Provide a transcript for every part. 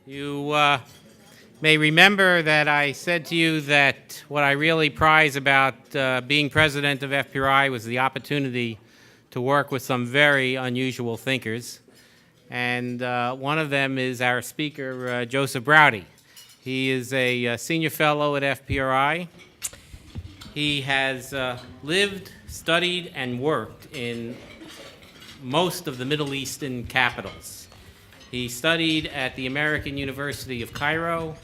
You may remember that I said to you that what I really prize about being president of FPRI was the opportunity to work with some very unusual thinkers. And one of them is our speaker, Joseph Braude. He is a senior fellow at FPRI. He has lived, studied, and worked in most of the Middle Eastern capitals. He studied at the American University of Cairo,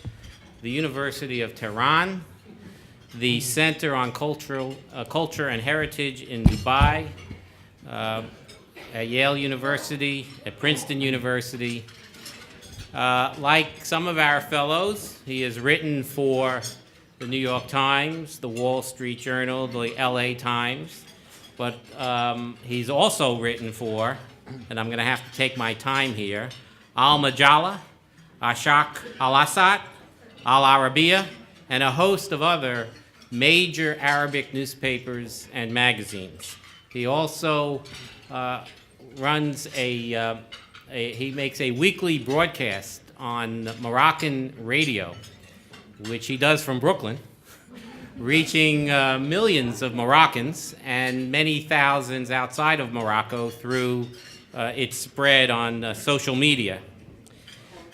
the University of Tehran, the Center on Culture and Heritage in Dubai, at Yale University, at Princeton University. Like some of our fellows, he has written for the New York Times, the Wall Street Journal, the LA Times, but he's also written for, and I'm going to have to take my time here, Al-Majalla, Ashaq Al-Assad, Al-Arabiya, and a host of other major Arabic newspapers and magazines. He also runs he makes a weekly broadcast on Moroccan radio, which he does from Brooklyn, reaching millions of Moroccans and many thousands outside of Morocco through its spread on social media.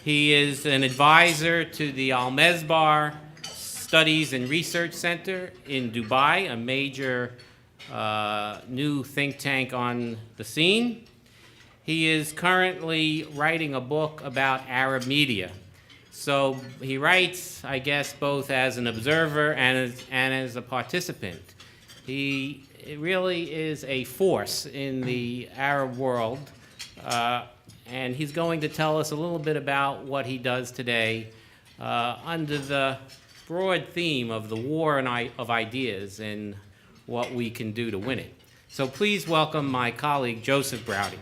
He is an advisor to the Al-Mezbar Studies and Research Center in Dubai, a major new think tank on the scene. He is currently writing a book about Arab media. So he writes, I guess, both as an observer and as a participant. He really is a force in the Arab world, and he's going to tell us a little bit about what he does today under the broad theme of the war of ideas and what we can do to win it. So please welcome my colleague, Joseph Braude.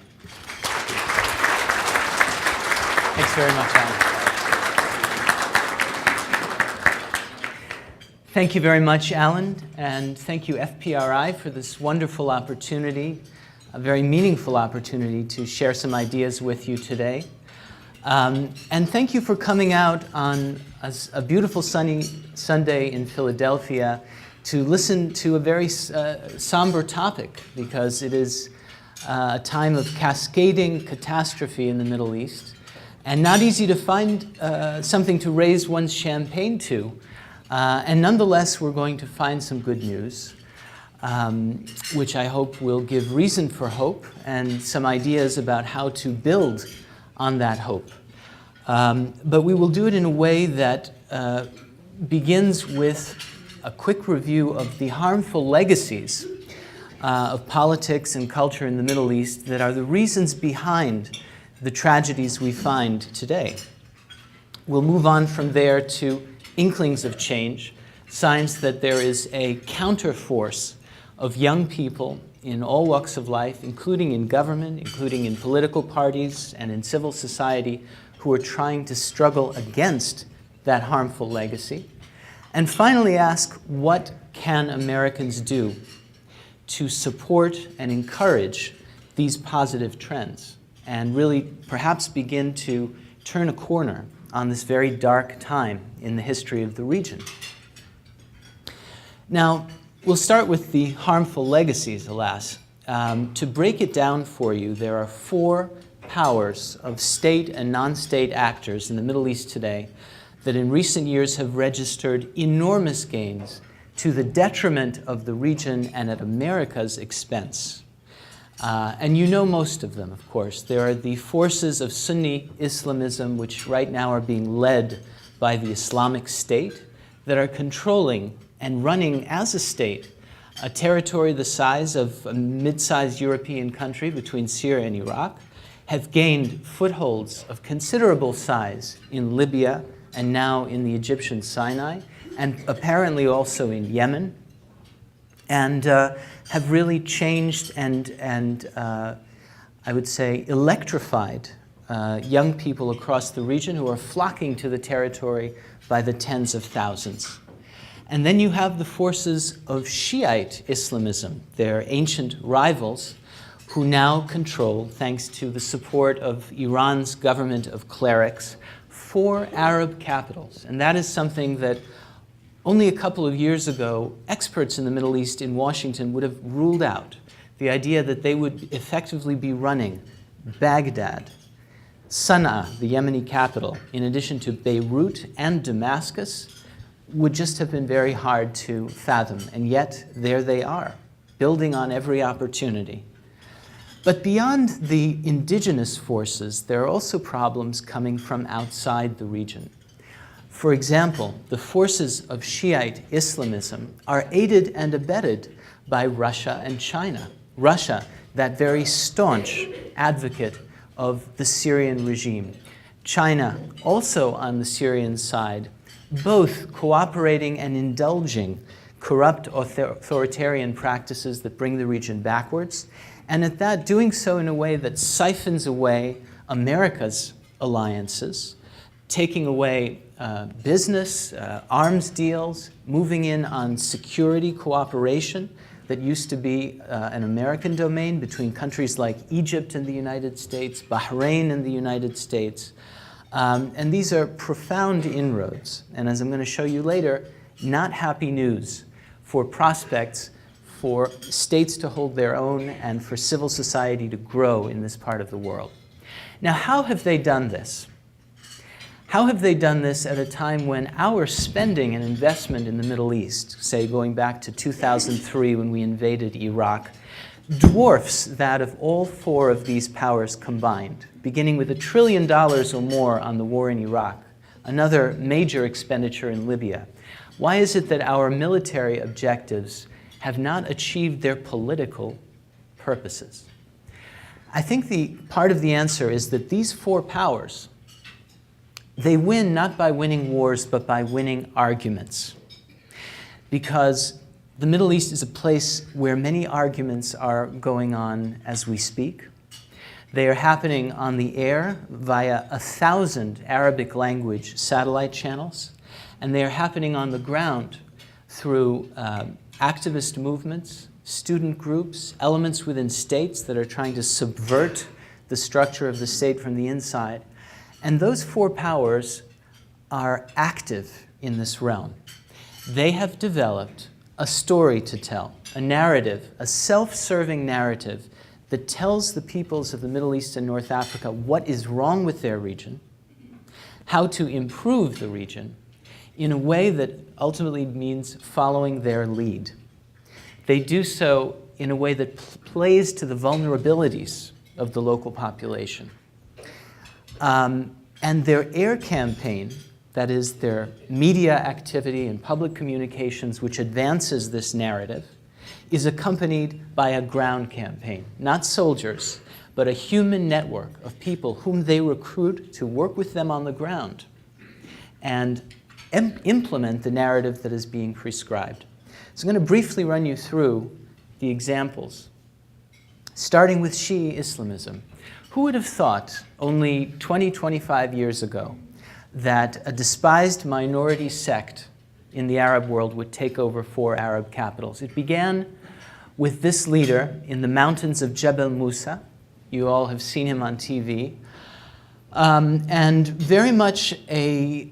Thanks very much, Alan. Thank you very much, Alan, and thank you, FPRI, for this wonderful opportunity, a very meaningful opportunity to share some ideas with you today. And thank you for coming out on a beautiful sunny Sunday in Philadelphia to listen to a very somber topic, because it is a time of cascading catastrophe in the Middle East, and not easy to find something to raise one's champagne to. And nonetheless, we're going to find some good news, which I hope will give reason for hope and some ideas about how to build on that hope. But we will do it in a way that begins with a quick review of the harmful legacies of politics and culture in the Middle East that are the reasons behind the tragedies we find today. We'll move on from there to Inklings of change, signs that there is a counterforce of young people in all walks of life, including in government, including in political parties and in civil society, who are trying to struggle against that harmful legacy. And finally ask, what can Americans do to support and encourage these positive trends, and really perhaps begin to turn a corner on this very dark time in the history of the region. Now, we'll start with the harmful legacies, alas. To break it down for you, there are 4 powers of state and non-state actors in the Middle East today that in recent years have registered enormous gains to the detriment of the region and at America's expense. And you know most of them, of course. There are the forces of Sunni Islamism, which right now are being led by the Islamic State, that are controlling and running as a state a territory the size of a mid-sized European country between Syria and Iraq, have gained footholds of considerable size in Libya and now in the Egyptian Sinai, and apparently also in Yemen, and have really changed and I would say electrified young people across the region who are flocking to the territory by the tens of thousands. And then you have the forces of Shiite Islamism, their ancient rivals, who now control, thanks to the support of Iran's government of clerics, 4 Arab capitals. And that is something that only a couple of years ago, experts in the Middle East in Washington would have ruled out. The idea that they would effectively be running Baghdad, Sana'a, the Yemeni capital, in addition to Beirut and Damascus, would just have been very hard to fathom. And yet, there they are, building on every opportunity. But beyond the indigenous forces, there are also problems coming from outside the region. For example, the forces of Shiite Islamism are aided and abetted by Russia and China. Russia, that very staunch advocate of the Syrian regime. China, also on the Syrian side, both cooperating and indulging corrupt authoritarian practices that bring the region backwards, and at that, doing so in a way that siphons away America's alliances, taking away business, arms deals, moving in on security cooperation that used to be an American domain between countries like Egypt and the United States, Bahrain and the United States. And these are profound inroads. And as I'm going to show you later, not happy news for prospects for states to hold their own and for civil society to grow in this part of the world. Now, how have they done this? How have they done this at a time when our spending and investment in the Middle East, say going back to 2003 when we invaded Iraq, dwarfs that of all 4 of these powers combined, beginning with $1 trillion or more on the war in Iraq, another major expenditure in Libya? Why is it that our military objectives have not achieved their political purposes? I think the part of the answer is that these 4 powers, they win not by winning wars, but by winning arguments. Because the Middle East is a place where many arguments are going on as we speak. They are happening on the air via 1,000 Arabic language satellite channels, and they are happening on the ground through activist movements, student groups, elements within states that are trying to subvert the structure of the state from the inside. And those 4 powers are active in this realm. They have developed a story to tell, a narrative, a self-serving narrative that tells the peoples of the Middle East and North Africa what is wrong with their region, how to improve the region, in a way that ultimately means following their lead. They do so in a way that plays to the vulnerabilities of the local population. And their air campaign, that is their media activity and public communications which advances this narrative, is accompanied by a ground campaign. Not soldiers, but a human network of people whom they recruit to work with them on the ground and implement the narrative that is being prescribed. So I'm going to briefly run you through the examples, starting with Shia Islamism. Who would have thought only 20, 25 years ago that a despised minority sect in the Arab world would take over 4 Arab capitals? It began with this leader in the mountains of Jebel Musa. You all have seen him on TV. And very much a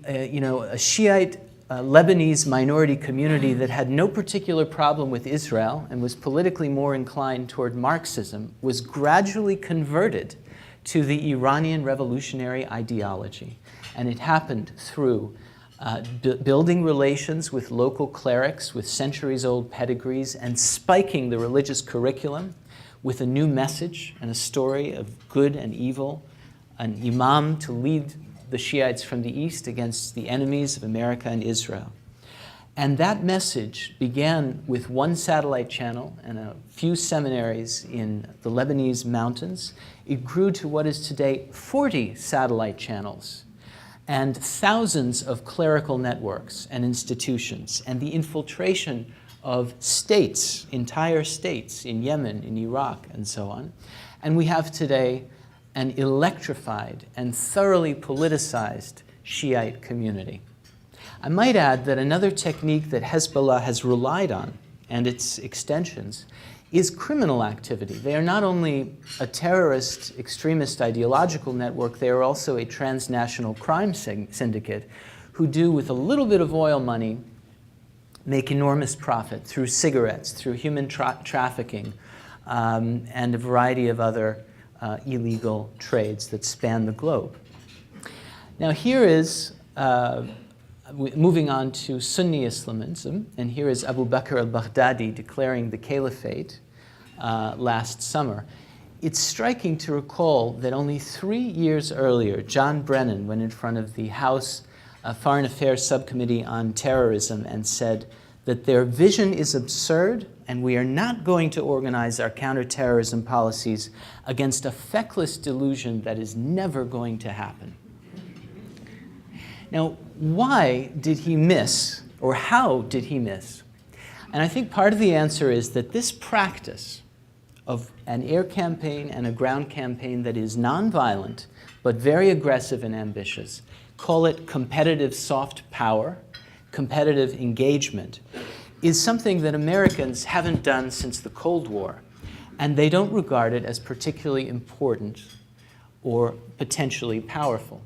Shiite Lebanese minority community that had no particular problem with Israel and was politically more inclined toward Marxism was gradually converted to the Iranian revolutionary ideology. And it happened through building relations with local clerics with centuries-old pedigrees and spiking the religious curriculum with a new message and a story of good and evil, an imam to lead the Shiites from the east against the enemies of America and Israel. And that message began with 1 satellite channel and a few seminaries in the Lebanese mountains. It grew to what is today 40 satellite channels and thousands of clerical networks and institutions, and the infiltration of states, entire states in Yemen, in Iraq, and so on. And we have today an electrified and thoroughly politicized Shiite community. I might add that another technique that Hezbollah has relied on, and its extensions, is criminal activity. They are not only a terrorist, extremist ideological network, they are also a transnational crime syndicate who do, with a little bit of oil money, make enormous profit through cigarettes, through human trafficking, and a variety of other illegal trades that span the globe. Now here is, moving on to Sunni Islamism, and here is Abu Bakr al-Baghdadi declaring the caliphate last summer. It's striking to recall that only 3 years earlier, John Brennan went in front of the House Foreign Affairs Subcommittee on Terrorism and said that their vision is absurd and we are not going to organize our counterterrorism policies against a feckless delusion that is never going to happen. Now, why did he miss, or how did he miss? And I think part of the answer is that this practice of an air campaign and a ground campaign that is nonviolent but very aggressive and ambitious, call it competitive soft power, competitive engagement, is something that Americans haven't done since the Cold War, and they don't regard it as particularly important or potentially powerful.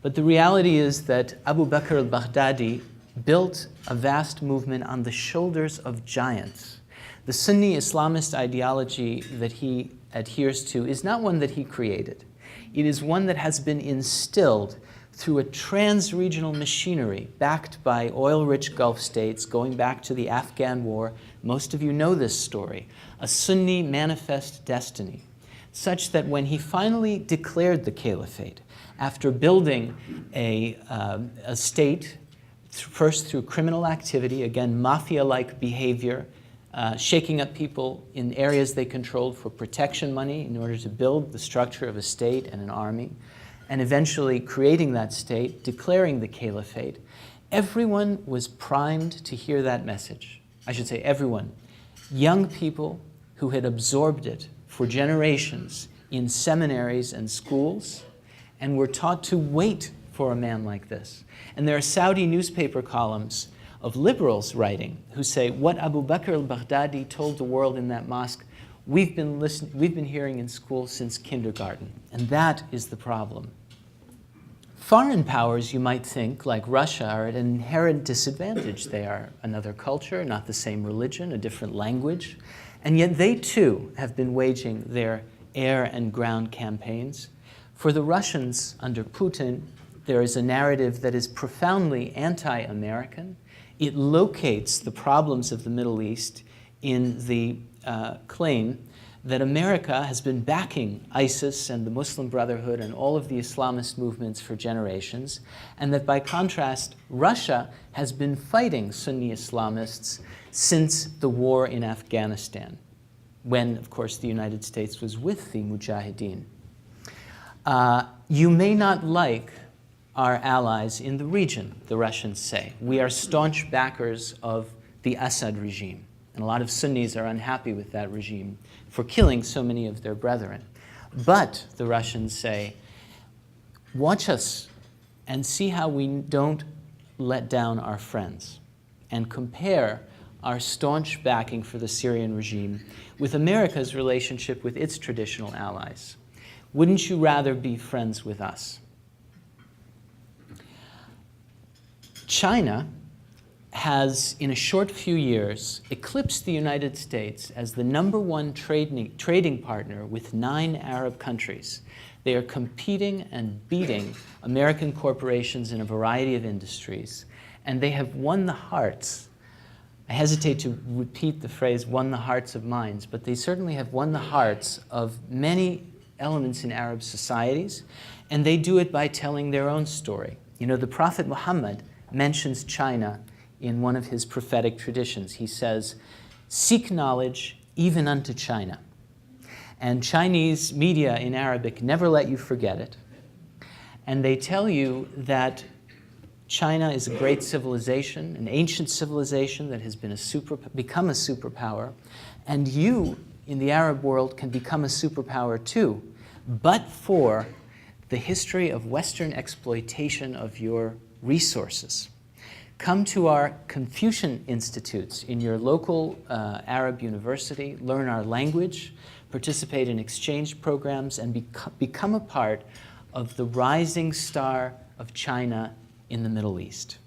But the reality is that Abu Bakr al-Baghdadi built a vast movement on the shoulders of giants. The Sunni Islamist ideology that he adheres to is not one that he created. It is one that has been instilled through a trans-regional machinery backed by oil-rich Gulf states going back to the Afghan War. Most of you know this story, a Sunni manifest destiny, such that when he finally declared the caliphate, after building a state, first through criminal activity, again, mafia-like behavior, shaking up people in areas they controlled for protection money in order to build the structure of a state and an army, and eventually creating that state, declaring the caliphate, everyone was primed to hear that message. I should say everyone. Young people who had absorbed it for generations in seminaries and schools and were taught to wait for a man like this. And there are Saudi newspaper columns of liberals writing who say, what Abu Bakr al-Baghdadi told the world in that mosque, we've been hearing in school since kindergarten. And that is the problem. Foreign powers, you might think, like Russia, are at an inherent disadvantage. They are another culture, not the same religion, a different language. And yet they too have been waging their air and ground campaigns. For the Russians under Putin, there is a narrative that is profoundly anti-American. It locates the problems of the Middle East in the claim that America has been backing ISIS and the Muslim Brotherhood and all of the Islamist movements for generations, and that by contrast, Russia has been fighting Sunni Islamists since the war in Afghanistan, when, of course, the United States was with the Mujahideen. You may not like our allies in the region, the Russians say. We are staunch backers of the Assad regime. And a lot of Sunnis are unhappy with that regime for killing so many of their brethren. But, the Russians say, watch us and see how we don't let down our friends, and compare our staunch backing for the Syrian regime with America's relationship with its traditional allies. Wouldn't you rather be friends with us? China has, in a short few years, eclipsed the United States as the #1 trading partner with 9 Arab countries. They are competing and beating American corporations in a variety of industries, and they have won the hearts. I hesitate to repeat the phrase, won the hearts of minds, but they certainly have won the hearts of many elements in Arab societies, and they do it by telling their own story. You know, the Prophet Muhammad mentions China in one of his prophetic traditions. He says, seek knowledge even unto China. And Chinese media in Arabic never let you forget it. And they tell you that China is a great civilization, an ancient civilization that has been become a superpower, and you in the Arab world can become a superpower too, but for the history of Western exploitation of your resources. come to our Confucian institutes in your local Arab university, learn our language, participate in exchange programs, and become a part of the rising star of China in the Middle East.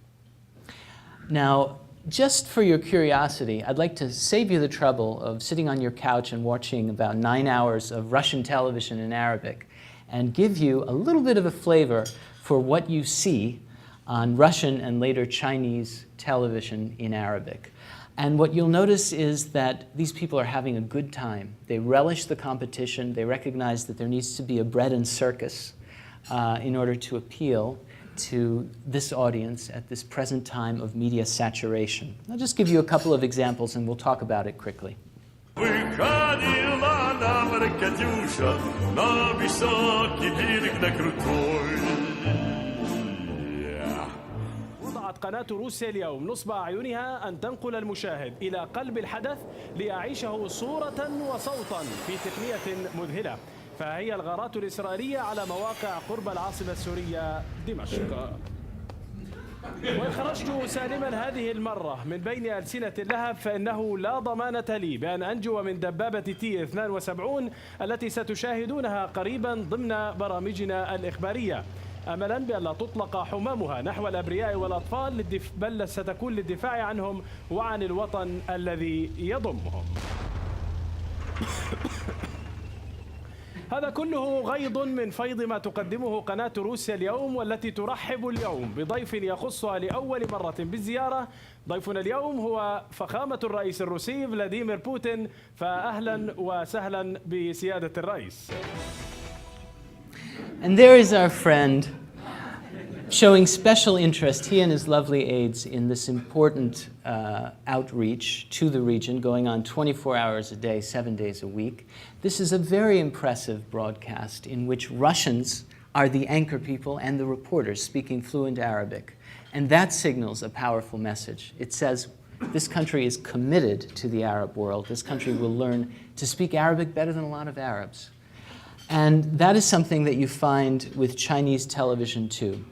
Now, just for your curiosity, I'd like to save you the trouble of sitting on your couch and watching about 9 hours of Russian television in Arabic and give you a little bit of a flavor for what you see on Russian and later Chinese television in Arabic. And what you'll notice is that these people are having a good time. They relish the competition. They recognize that there needs to be a bread and circus in order to appeal to this audience at this present time of media saturation. I'll just give you a couple of examples and we'll talk about it quickly. وضعت قناة روسيا اليوم نصب أعينها أن تنقل المشاهد إلى قلب الحدث ليعيشه صورة وصوتا في تقنية مذهلة. فهي الغارات الإسرائيلية على مواقع قرب العاصمة السورية دمشق. وإن خرجت سالما هذه المرة من بين ألسنة اللهب فإنه لا ضمانة لي بأن أنجو من دبابة تي 72 التي ستشاهدونها قريبا ضمن برامجنا الإخبارية، أملا بأن لا تطلق حمامها نحو الأبرياء والأطفال بل ستكون للدفاع عنهم وعن الوطن الذي يضمهم. هذا كله غيض من فيض ما تقدمه قناة روسيا اليوم، والتي ترحب اليوم بضيف يخصها لأول مرة بالزيارة. ضيفنا اليوم هو فخامة الرئيس الروسي فلاديمير بوتين، فأهلا وسهلا بسيادة الرئيس. And there is our friend showing special interest, he and his lovely aides, in this important outreach to the region going on 24 hours a day, 7 days a week. This is a very impressive broadcast in which Russians are the anchor people and the reporters speaking fluent Arabic. And that signals a powerful message. It says this country is committed to the Arab world. This country will learn to speak Arabic better than a lot of Arabs. And that is something that you find with Chinese television too,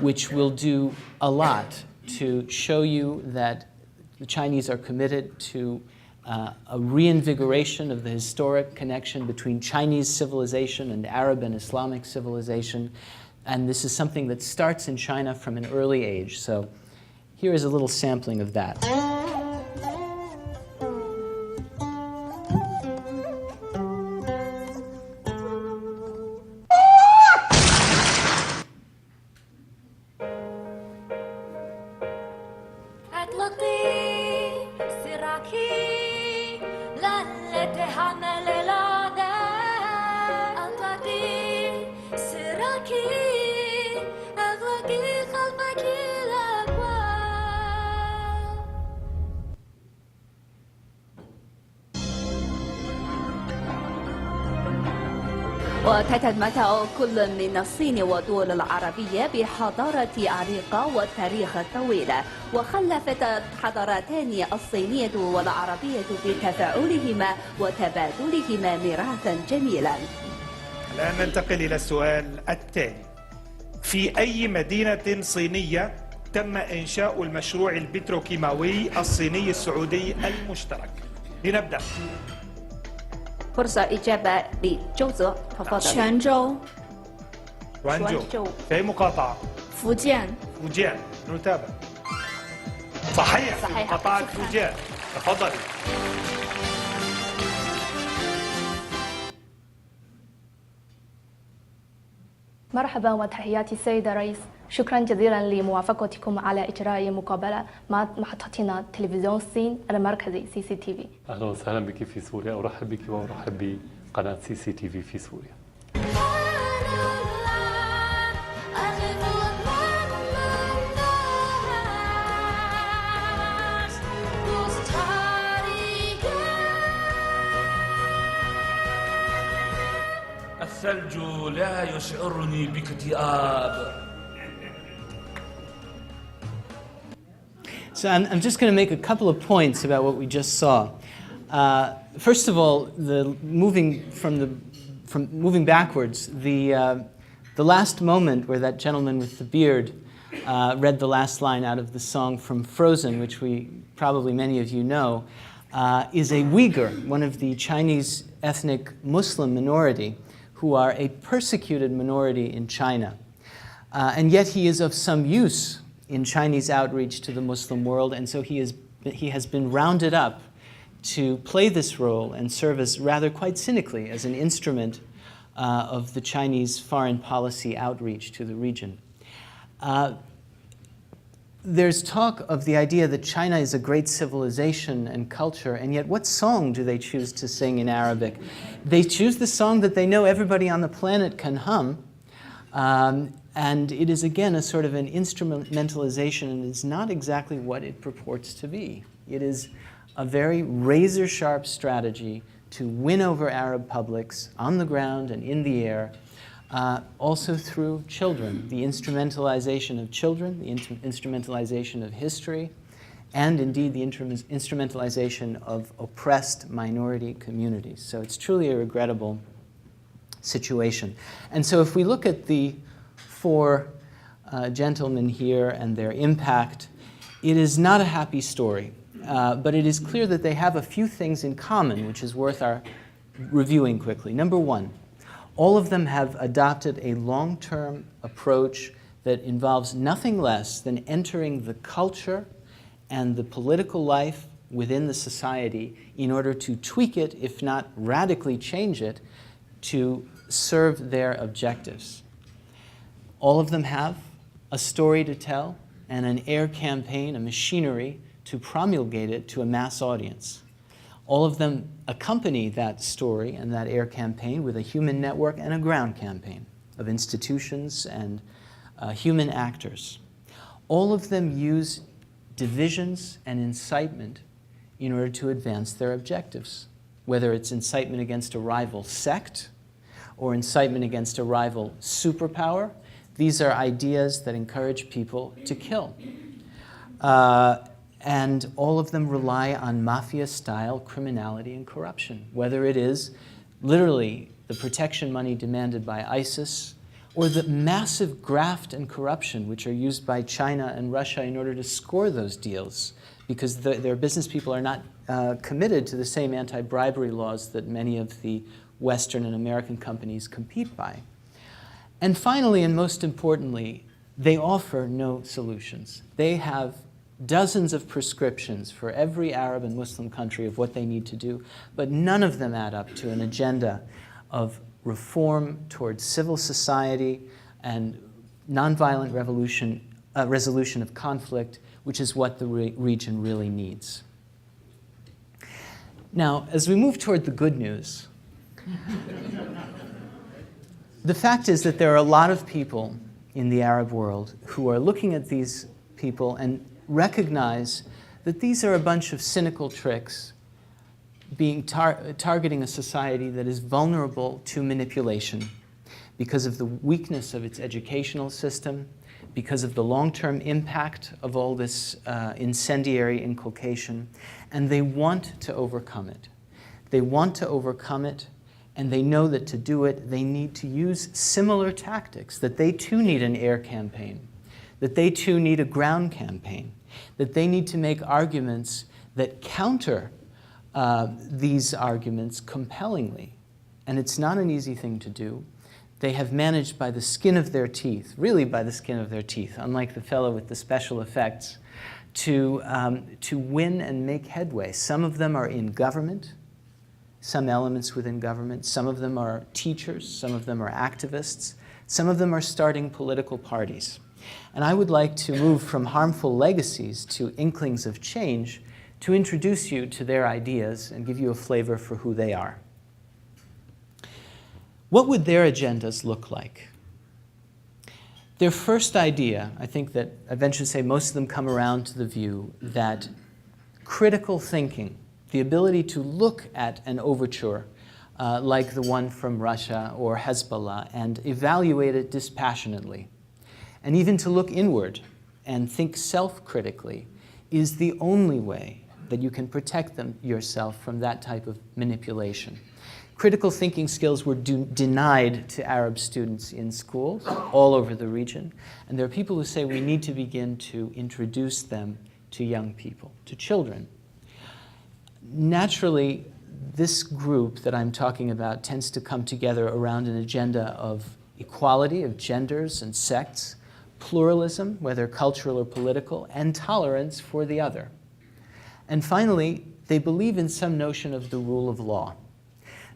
which will do a lot to show you that the Chinese are committed to a reinvigoration of the historic connection between Chinese civilization and Arab and Islamic civilization. And this is something that starts in China from an early age. So here is a little sampling of that. وتتمتع كل من الصين والدول العربية بحضارة عريقة والتاريخ طويل، وخلفت الحضارتان الصينية والعربية بتفاعلهما وتبادلهما ميراثا جميلا. الآن ننتقل إلى السؤال التالي: في أي مدينة صينية تم إنشاء المشروع البتروكيماوي الصيني السعودي المشترك؟ لنبدأ. فرصة إجابة لجوزو، تفضل. 泉州 وانجو. في أي مقاطعة؟ 福建 فوجيان. نتابع. صحيح، في مقاطعة فوجيان. تفضلي. مرحبا وتحياتي السيد الرئيس، شكرا جزيلا لموافقتكم على إجراء مقابلة مع محطتنا تلفزيون الصين المركزي CCTV. أهلا وسهلا بك في سوريا، أرحب بك وأرحب بقناة CCTV في سوريا. الثلج لا يشعرني باكتئاب. So I'm just going to make a couple of points about what we just saw. First of all, moving backwards, the last moment where that gentleman with the beard read the last line out of the song from Frozen, which probably many of you know, is a Uyghur, one of the Chinese ethnic Muslim minority, who are a persecuted minority in China. And yet he is of some use in Chinese outreach to the Muslim world, and so he has been rounded up to play this role and serve as, rather quite cynically, as an instrument of the Chinese foreign policy outreach to the region. There's talk of the idea that China is a great civilization and culture, and yet what song do they choose to sing in Arabic? They choose the song that they know everybody on the planet can hum, and it is again a sort of an instrumentalization, and it's not exactly what it purports to be. It is a very razor-sharp strategy to win over Arab publics on the ground and in the air, also through children, the instrumentalization of children, the instrumentalization of history, and indeed the instrumentalization of oppressed minority communities. So it's truly a regrettable situation. And so if we look at the four gentlemen here and their impact, it is not a happy story, but it is clear that they have a few things in common, which is worth our reviewing quickly. Number one, all of them have adopted a long-term approach that involves nothing less than entering the culture and the political life within the society in order to tweak it, if not radically change it, to serve their objectives. All of them have a story to tell and an air campaign, a machinery to promulgate it to a mass audience. All of them accompany that story and that air campaign with a human network and a ground campaign of institutions and human actors. All of them use divisions and incitement in order to advance their objectives, whether it's incitement against a rival sect or incitement against a rival superpower. These are ideas that encourage people to kill. And all of them rely on mafia-style criminality and corruption, whether it is literally the protection money demanded by ISIS or the massive graft and corruption which are used by China and Russia in order to score those deals, because their business people are not committed to the same anti-bribery laws that many of the Western and American companies compete by. And finally, and most importantly, they offer no solutions. They have dozens of prescriptions for every Arab and Muslim country of what they need to do, but none of them add up to an agenda of reform towards civil society and nonviolent resolution of conflict, which is what the region really needs. Now, as we move toward the good news, the fact is that there are a lot of people in the Arab world who are looking at these people and recognize that these are a bunch of cynical tricks being targeting a society that is vulnerable to manipulation because of the weakness of its educational system, because of the long-term impact of all this incendiary inculcation, and they want to overcome it. They want to overcome it, and they know that to do it, they need to use similar tactics, that they too need an air campaign, that they too need a ground campaign, that they need to make arguments that counter these arguments compellingly. And it's not an easy thing to do. They have managed by the skin of their teeth, really by the skin of their teeth, unlike the fellow with the special effects, to win and make headway. Some of them are in government, some elements within government. Some of them are teachers, some of them are activists, some of them are starting political parties. And I would like to move from harmful legacies to inklings of change to introduce you to their ideas and give you a flavor for who they are. What would their agendas look like? Their first idea, I think that I venture to say most of them come around to the view that critical thinking, the ability to look at an overture like the one from Russia or Hezbollah and evaluate it dispassionately, and even to look inward and think self-critically, is the only way that you can protect yourself from that type of manipulation. Critical thinking skills were denied to Arab students in schools all over the region. And there are people who say we need to begin to introduce them to young people, to children. Naturally, this group that I'm talking about tends to come together around an agenda of equality of genders and sects, pluralism, whether cultural or political, and tolerance for the other. And finally, they believe in some notion of the rule of law,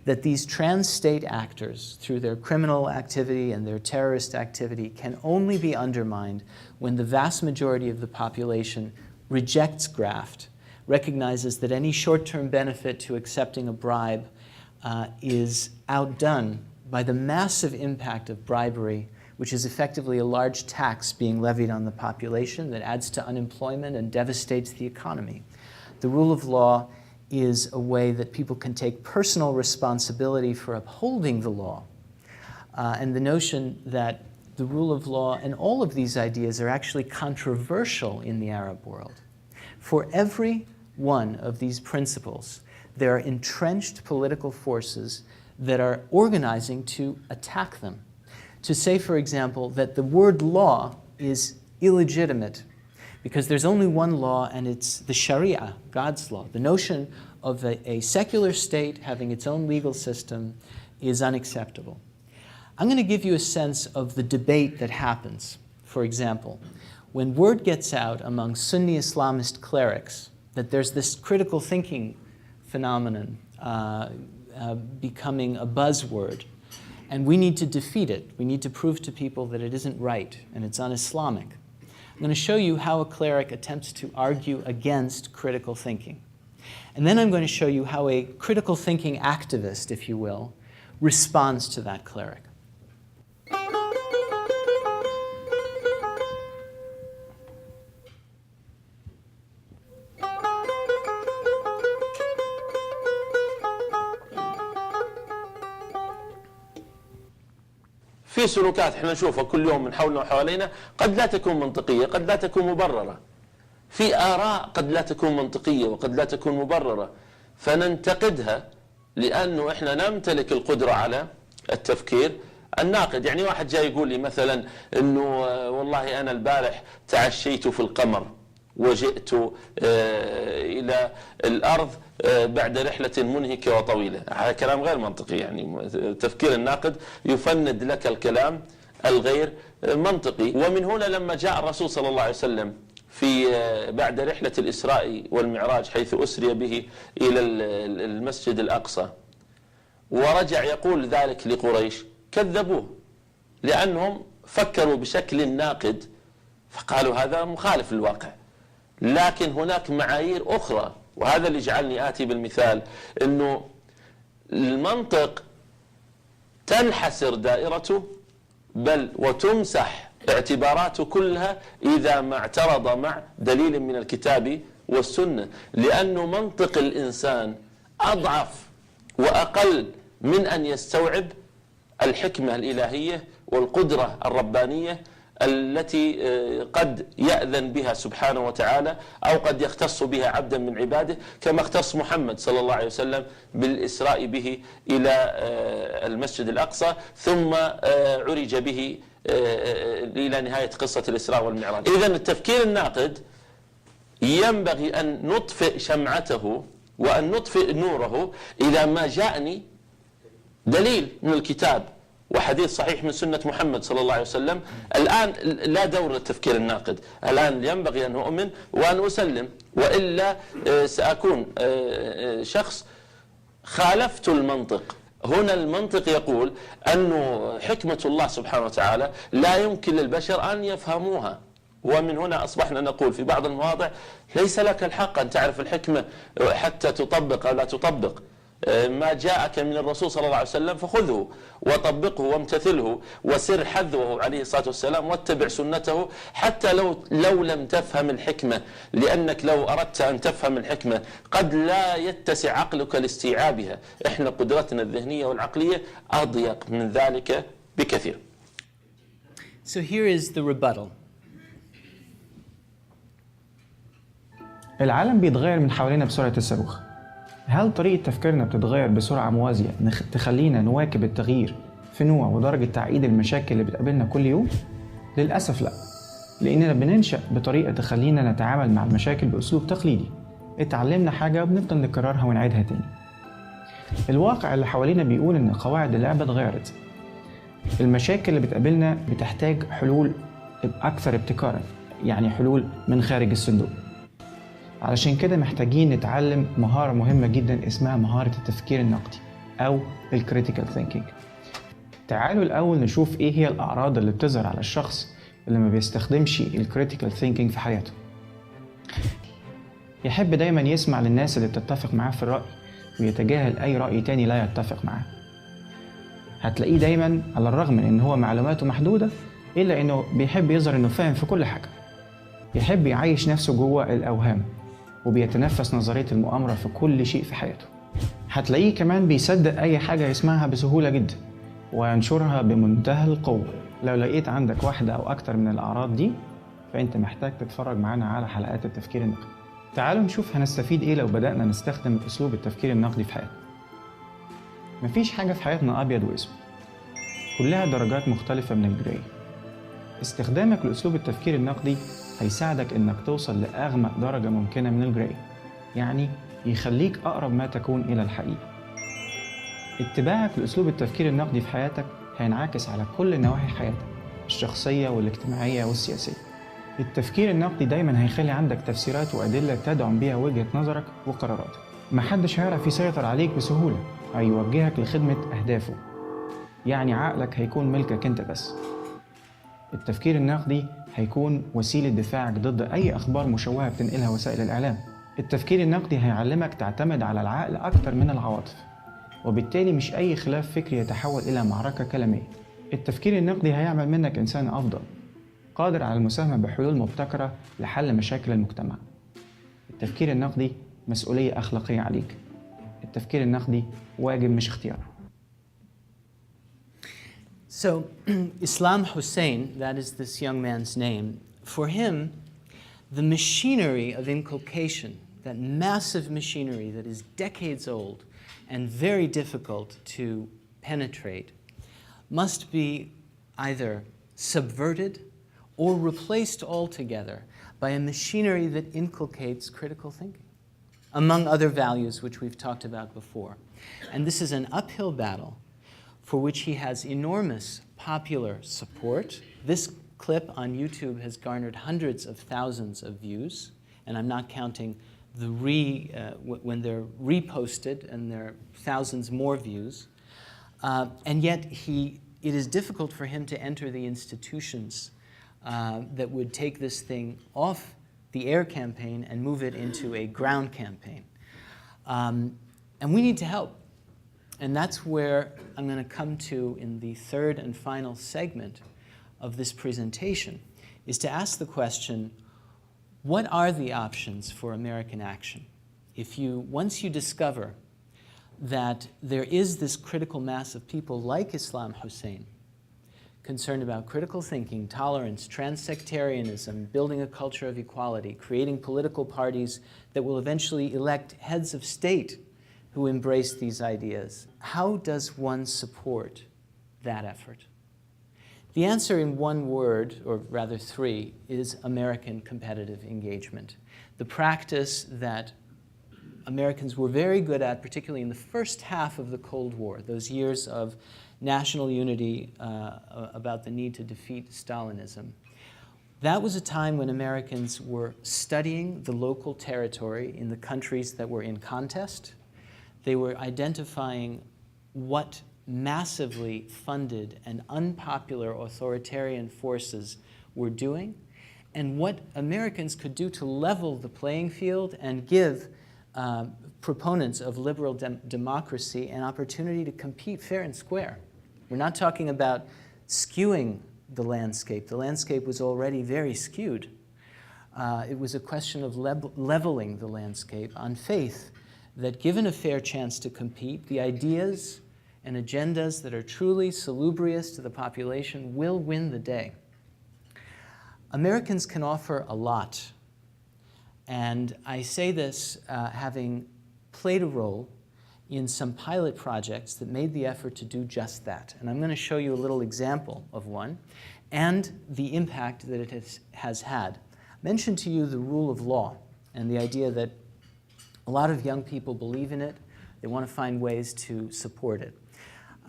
that these trans-state actors, through their criminal activity and their terrorist activity, can only be undermined when the vast majority of the population rejects graft, recognizes that any short-term benefit to accepting a bribe is outdone by the massive impact of bribery, which is effectively a large tax being levied on the population that adds to unemployment and devastates the economy. The rule of law is a way that people can take personal responsibility for upholding the law. And the notion that the rule of law and all of these ideas are actually controversial in the Arab world. For every one of these principles, there are entrenched political forces that are organizing to attack them. To say, for example, that the word law is illegitimate because there's only one law and it's the Sharia, God's law. The notion of a secular state having its own legal system is unacceptable. I'm going to give you a sense of the debate that happens. For example, when word gets out among Sunni Islamist clerics that there's this critical thinking phenomenon becoming a buzzword, and we need to defeat it. We need to prove to people that it isn't right and it's un-Islamic. I'm going to show you how a cleric attempts to argue against critical thinking. And then I'm going to show you how a critical thinking activist, if you will, responds to that cleric. في سلوكات احنا نشوفها كل يوم من حولنا وحوالينا قد لا تكون منطقية، قد لا تكون مبررة. في آراء قد لا تكون منطقية وقد لا تكون مبررة، فننتقدها لأنه احنا نمتلك القدرة على التفكير الناقد. يعني واحد جاي يقول لي مثلا انه والله انا البارح تعشيت في القمر وجئت إلى الأرض بعد رحلة منهكة وطويلة. هذا كلام غير منطقي. يعني تفكير الناقد يفند لك الكلام الغير منطقي. ومن هنا لما جاء الرسول صلى الله عليه وسلم في بعد رحلة الإسراء والمعراج حيث أسري به إلى المسجد الأقصى ورجع يقول ذلك لقريش، كذبوه لأنهم فكروا بشكل ناقد فقالوا هذا مخالف للواقع. لكن هناك معايير أخرى، وهذا اللي جعلني آتي بالمثال، أنه المنطق تنحسر دائرته بل وتمسح اعتباراته كلها إذا ما اعترض مع دليل من الكتاب والسنة، لأنه منطق الإنسان أضعف وأقل من أن يستوعب الحكمة الإلهية والقدرة الربانية التي قد يأذن بها سبحانه وتعالى أو قد يختص بها عبدا من عباده، كما اختص محمد صلى الله عليه وسلم بالإسراء به إلى المسجد الأقصى ثم عرج به إلى نهاية قصة الإسراء والمعراج. إذن التفكير الناقد ينبغي أن نطفئ شمعته وأن نطفئ نوره إذا ما جاءني دليل من الكتاب وحديث صحيح من سنة محمد صلى الله عليه وسلم. الآن لا دور للتفكير الناقد، الآن ينبغي أن أؤمن وأن أسلم، وإلا سأكون شخص خالفت المنطق. هنا المنطق يقول أن حكمة الله سبحانه وتعالى لا يمكن للبشر أن يفهموها، ومن هنا أصبحنا نقول في بعض المواضع ليس لك الحق أن تعرف الحكمة حتى تطبق أو لا تطبق. ما جاءك من الرسول صلى الله عليه وسلم فخذه وطبقه وامتثله وسر حذوه عليه الصلاة والسلام واتبع سنته حتى لو لم تفهم الحكمة، لأنك لو أردت أن تفهم الحكمة قد لا يتسع عقلك لاستيعابها. إحنا قدرتنا الذهنية والعقلية أضيق من ذلك بكثير. So here is the rebuttal. العالم بيتغير من حوالينا بسرعة الصاروخ. هل طريقة تفكيرنا بتتغير بسرعة موازية تخلينا نواكب التغيير في نوع ودرجة تعقيد المشاكل اللي بتقابلنا كل يوم؟ للأسف لا، لأننا بننشأ بطريقة تخلينا نتعامل مع المشاكل بأسلوب تقليدي. اتعلمنا حاجة وبنفضل نكررها ونعيدها تاني. الواقع اللي حوالينا بيقول إن قواعد اللعبة اتغيرت. المشاكل اللي بتقابلنا بتحتاج حلول أكثر ابتكارا، يعني حلول من خارج الصندوق. علشان كده محتاجين نتعلم مهارة مهمة جدا اسمها مهارة التفكير النقدي أو الكريتيكال ثينكينج. تعالوا الأول نشوف إيه هي الأعراض اللي بتظهر على الشخص اللي ما بيستخدمش الكريتيكال ثينكينج في حياته. يحب دايما يسمع للناس اللي بتتفق معاه في الرأي ويتجاهل أي رأي تاني لا يتفق معاه. هتلاقيه دايما على الرغم من إن هو معلوماته محدودة إلا إنه بيحب يظهر إنه فاهم في كل حاجة. يحب يعيش نفسه جوه الأوهام وبيتنفس نظرية المؤامرة في كل شيء في حياته. هتلاقيه كمان بيصدق أي حاجة يسمعها بسهولة جدا وينشرها بمنتهى القوة. لو لقيت عندك واحدة أو أكتر من الأعراض دي فأنت محتاج تتفرج معانا على حلقات التفكير النقدي. تعالوا نشوف هنستفيد إيه لو بدأنا نستخدم أسلوب التفكير النقدي في حياتنا. مفيش حاجة في حياتنا أبيض وأسود، كلها درجات مختلفة من الجراي. استخدامك لأسلوب التفكير النقدي هيساعدك إنك توصل لأغمق درجة ممكنة من الجراي، يعني يخليك أقرب ما تكون إلى الحقيقة. اتباعك لأسلوب التفكير النقدي في حياتك هينعكس على كل نواحي حياتك الشخصية والاجتماعية والسياسية. التفكير النقدي دايما هيخلي عندك تفسيرات وأدلة تدعم بيها وجهة نظرك وقراراتك. محدش هيعرف يسيطر عليك بسهولة، هيوجهك لخدمة أهدافه، يعني عقلك هيكون ملكك أنت بس. التفكير النقدي هيكون وسيلة دفاعك ضد أي أخبار مشوهة بتنقلها وسائل الإعلام. التفكير النقدي هيعلمك تعتمد على العقل أكتر من العواطف، وبالتالي مش أي خلاف فكري يتحول إلى معركة كلامية. التفكير النقدي هيعمل منك إنسان أفضل، قادر على المساهمة بحلول مبتكرة لحل مشاكل المجتمع. التفكير النقدي مسؤولية أخلاقية عليك. التفكير النقدي واجب مش اختيار. So, Islam Hussein, that is this young man's name, for him, the machinery of inculcation, that massive machinery that is decades old and very difficult to penetrate, must be either subverted or replaced altogether by a machinery that inculcates critical thinking, among other values which we've talked about before. And this is an uphill battle for which he has enormous popular support. This clip on YouTube has garnered hundreds of thousands of views, and I'm not counting the when they're reposted and there are thousands more views. And yet it is difficult for him to enter the institutions that would take this thing off the air campaign and move it into a ground campaign. And we need to help. And that's where I'm going to come to in the third and final segment of this presentation, is to ask the question, what are the options for American action? Once you discover that there is this critical mass of people like Islam Hussein, concerned about critical thinking, tolerance, trans-sectarianism, building a culture of equality, creating political parties that will eventually elect heads of state who embrace these ideas, how does one support that effort? The answer in one word, or rather three, is American competitive engagement. The practice that Americans were very good at, particularly in the first half of the Cold War, those years of national unity about the need to defeat Stalinism. That was a time when Americans were studying the local territory in the countries that were in contest. They were identifying what massively funded and unpopular authoritarian forces were doing, and what Americans could do to level the playing field and give proponents of liberal democracy an opportunity to compete fair and square. We're not talking about skewing the landscape. The landscape was already very skewed. It was a question of leveling the landscape on faith that given a fair chance to compete, the ideas and agendas that are truly salubrious to the population will win the day. Americans can offer a lot. And I say this having played a role in some pilot projects that made the effort to do just that. And I'm going to show you a little example of one and the impact that it has had. I mentioned to you the rule of law and the idea that a lot of young people believe in it. They want to find ways to support it.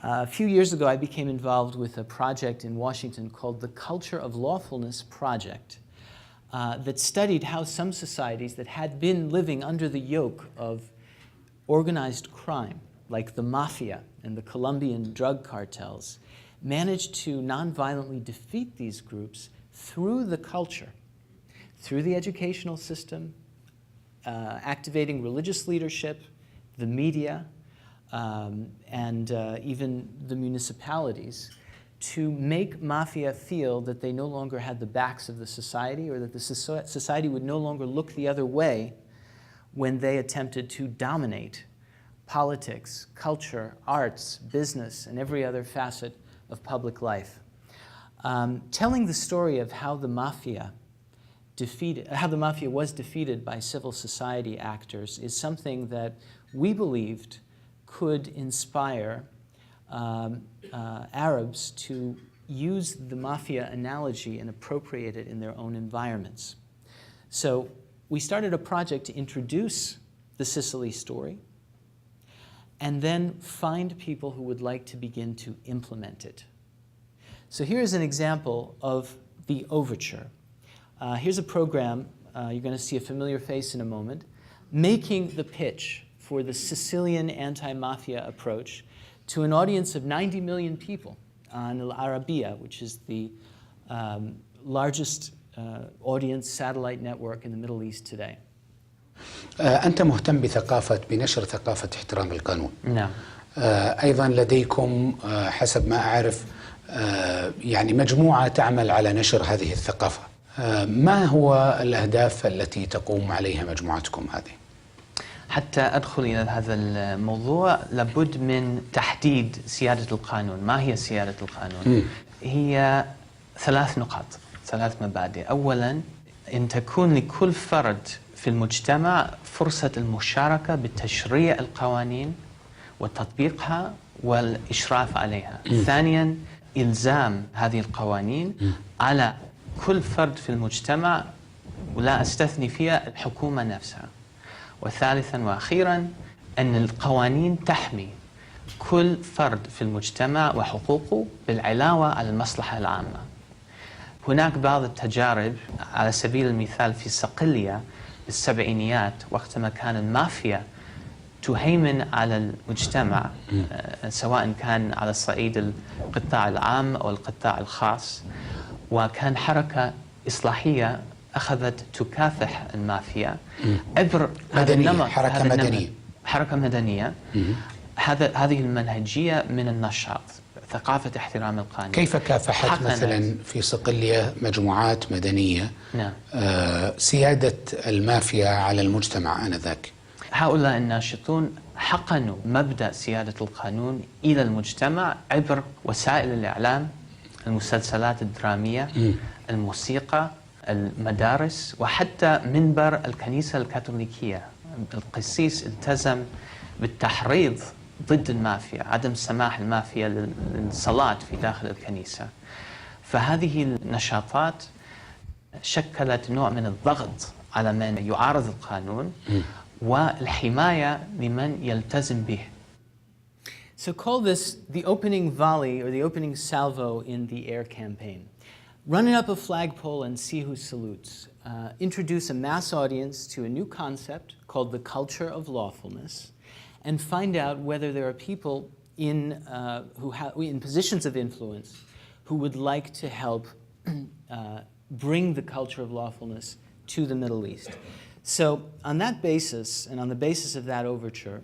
A few years ago, I became involved with a project in Washington called the Culture of Lawfulness Project that studied how some societies that had been living under the yoke of organized crime, like the mafia and the Colombian drug cartels, managed to nonviolently defeat these groups through the culture, through the educational system, activating religious leadership, the media, and even the municipalities, to make mafia feel that they no longer had the backs of the society, or that the society would no longer look the other way when they attempted to dominate politics, culture, arts, business, and every other facet of public life. Telling the story of how the mafia was defeated by civil society actors is something that we believed could inspire Arabs to use the mafia analogy and appropriate it in their own environments. So we started a project to introduce the Sicily story and then find people who would like to begin to implement it. So here's an example of the overture. Here's a program, you're going to see a familiar face in a moment, making the pitch for the Sicilian anti-mafia approach to an audience of 90 million people on Al Arabiya, which is the largest audience satellite network in the Middle East today. أنت مهتم بنشر ثقافة احترام القانون. نعم. أيضا لديكم حسب ما أعرف يعني مجموعة تعمل على نشر هذه الثقافة. ما هو الأهداف التي تقوم عليها مجموعتكم هذه؟ حتى أدخل إلى هذا الموضوع لابد من تحديد سيادة القانون. ما هي سيادة القانون؟ هي 3 نقاط، 3 مبادئ. أولاً أن تكون لكل فرد في المجتمع فرصة المشاركة بتشريع القوانين وتطبيقها والإشراف عليها. ثانياً إلزام هذه القوانين على كل فرد في المجتمع ولا أستثني فيها الحكومة نفسها. وثالثاً وأخيراً أن القوانين تحمي كل فرد في المجتمع وحقوقه بالعلاوة على المصلحة العامة. هناك بعض التجارب على سبيل المثال في صقلية بالسبعينيات وقتما كان المافيا تهيمن على المجتمع سواء كان على الصعيد القطاع العام أو القطاع الخاص، وكان حركة إصلاحية أخذت تكافح المافيا عبر هذا النمط. حركة مدنية. هذه المنهجية من النشاط، ثقافة احترام القانون. كيف كافحت مثلا في صقلية مجموعات مدنية سيادة المافيا على المجتمع آنذاك؟ هؤلاء الناشطون حقنوا مبدأ سيادة القانون إلى المجتمع عبر وسائل الإعلام، المسلسلات الدرامية، الموسيقى، المدارس، وحتى منبر الكنيسة الكاثوليكية. القسيس التزم بالتحريض ضد المافيا، عدم سماح المافيا للصلاة في داخل الكنيسة. فهذه النشاطات شكلت نوع من الضغط على من يعارض القانون والحماية لمن يلتزم به. So call this the opening volley or the opening salvo in the air campaign. Run up a flagpole and see who salutes. Introduce a mass audience to a new concept called the culture of lawfulness, and find out whether there are people in positions of influence who would like to help bring the culture of lawfulness to the Middle East. So on that basis, and on the basis of that overture,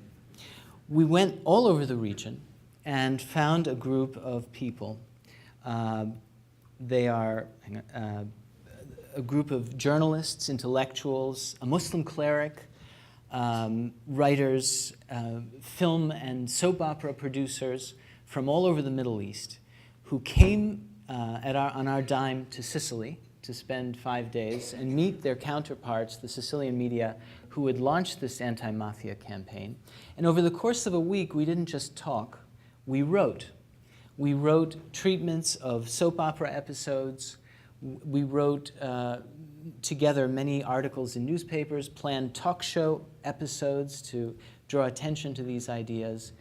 we went all over the region and found a group of people. They are a group of journalists, intellectuals, a Muslim cleric, writers, film and soap opera producers from all over the Middle East who came on our dime to Sicily, to spend 5 days and meet their counterparts, the Sicilian media, who had launched this anti-mafia campaign. And over the course of a week, we didn't just talk, we wrote. We wrote treatments of soap opera episodes. We wrote together many articles in newspapers, planned talk show episodes to draw attention to these ideas,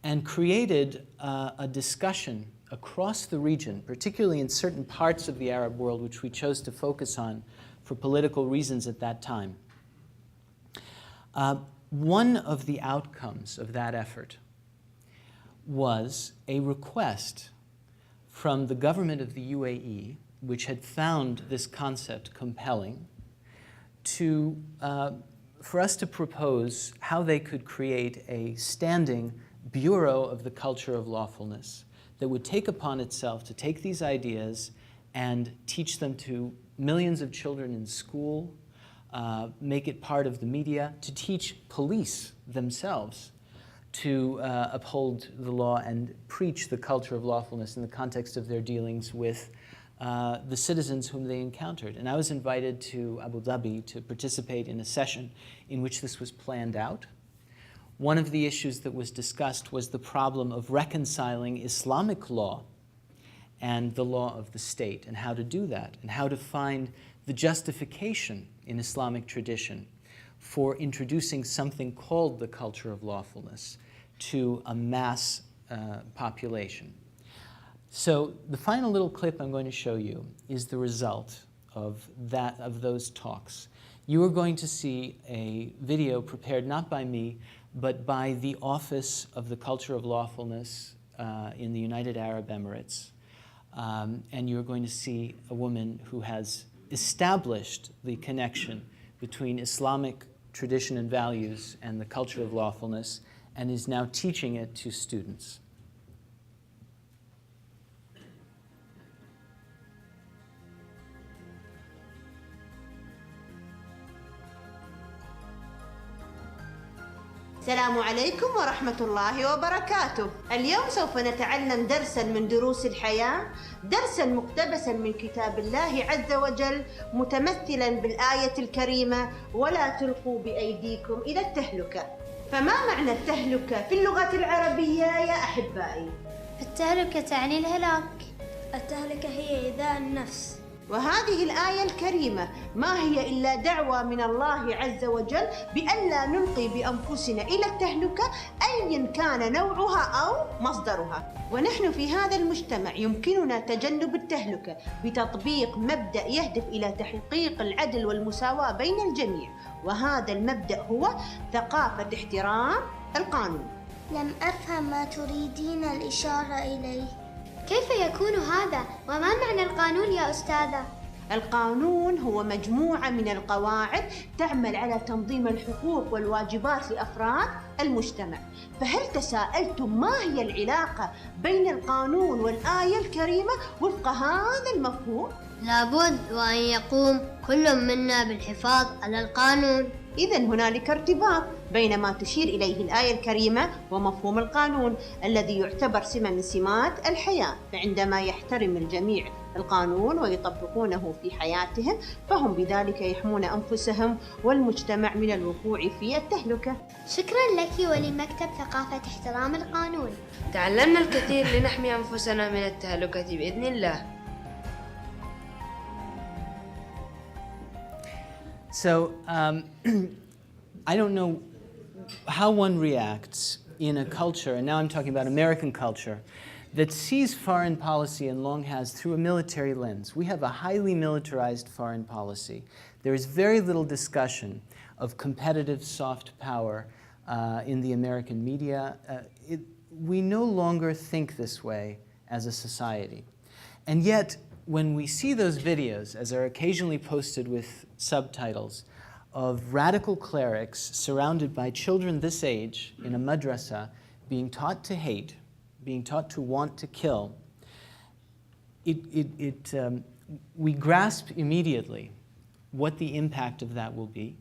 and created a discussion across the region, particularly in certain parts of the Arab world, which we chose to focus on for political reasons at that time. One of the outcomes of that effort was a request from the government of the UAE, which had found this concept compelling, for us to propose how they could create a standing Bureau of the Culture of Lawfulness that would take upon itself to take these ideas and teach them to millions of children in school, make it part of the media, to teach police themselves to uphold the law and preach the culture of lawfulness in the context of their dealings with the citizens whom they encountered. And I was invited to Abu Dhabi to participate in a session in which this was planned out. One of the issues that was discussed was the problem of reconciling Islamic law and the law of the state, and how to do that, and how to find the justification in Islamic tradition for introducing something called the culture of lawfulness to a mass population. So the final little clip I'm going to show you is the result of those talks. You are going to see a video prepared not by me, but by the Office of the Culture of Lawfulness in the United Arab Emirates. And you're going to see a woman who has established the connection between Islamic tradition and values and the culture of lawfulness, and is now teaching it to students. السلام عليكم ورحمة الله وبركاته. اليوم سوف نتعلم درساً من دروس الحياة، درساً مقتبساً من كتاب الله عز وجل، متمثلاً بالآية الكريمة: ولا تلقوا بأيديكم إلى التهلكة. فما معنى التهلكة في اللغة العربية يا أحبائي؟ التهلكة تعني الهلاك. التهلكة هي إيذاء النفس. وهذه الآية الكريمة ما هي إلا دعوة من الله عز وجل بألا نلقي بأنفسنا إلى التهلكة أيا كان نوعها أو مصدرها. ونحن في هذا المجتمع يمكننا تجنب التهلكة بتطبيق مبدأ يهدف إلى تحقيق العدل والمساواة بين الجميع، وهذا المبدأ هو ثقافة احترام القانون. لم أفهم ما تريدين الإشارة إليه. كيف يكون هذا؟ وما معنى القانون يا أستاذة؟ القانون هو مجموعة من القواعد تعمل على تنظيم الحقوق والواجبات لأفراد المجتمع. فهل تساءلتم ما هي العلاقة بين القانون والآية الكريمة وفق هذا المفهوم؟ لابد وأن يقوم كل منا بالحفاظ على القانون. إذن هنالك ارتباط بين ما تشير إليه الآية الكريمة ومفهوم القانون الذي يعتبر سمة من سمات الحياة. فعندما يحترم الجميع القانون ويطبقونه في حياتهم فهم بذلك يحمون أنفسهم والمجتمع من الوقوع في التهلكة. شكرا لك ولمكتب ثقافة احترام القانون. تعلمنا الكثير لنحمي أنفسنا من التهلكة بإذن الله. So I don't know how one reacts in a culture, and now I'm talking about American culture, that sees foreign policy and long has through a military lens. We have a highly militarized foreign policy. There is very little discussion of competitive soft power in the American media. We no longer think this way as a society. And yet, when we see those videos, as are occasionally posted with subtitles, of radical clerics surrounded by children this age in a madrasa being taught to hate, being taught to want to kill, we grasp immediately what the impact of that will be.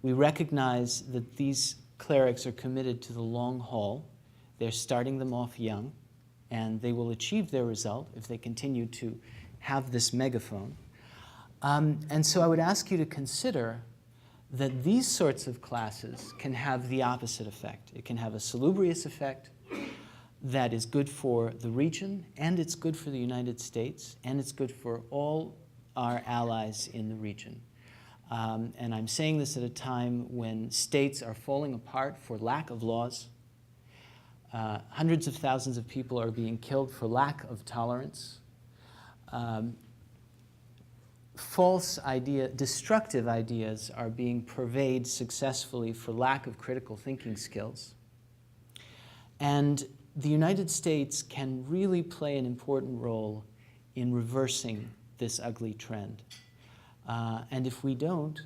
We recognize that these clerics are committed to the long haul. They're starting them off young, and they will achieve their result if they continue to have this megaphone. And so I would ask you to consider that these sorts of classes can have the opposite effect. It can have a salubrious effect that is good for the region, and it's good for the United States, and it's good for all our allies in the region. And I'm saying this at a time when states are falling apart for lack of laws. Hundreds of thousands of people are being killed for lack of tolerance. Destructive ideas are being purveyed successfully for lack of critical thinking skills. And the United States can really play an important role in reversing this ugly trend. And if we don't,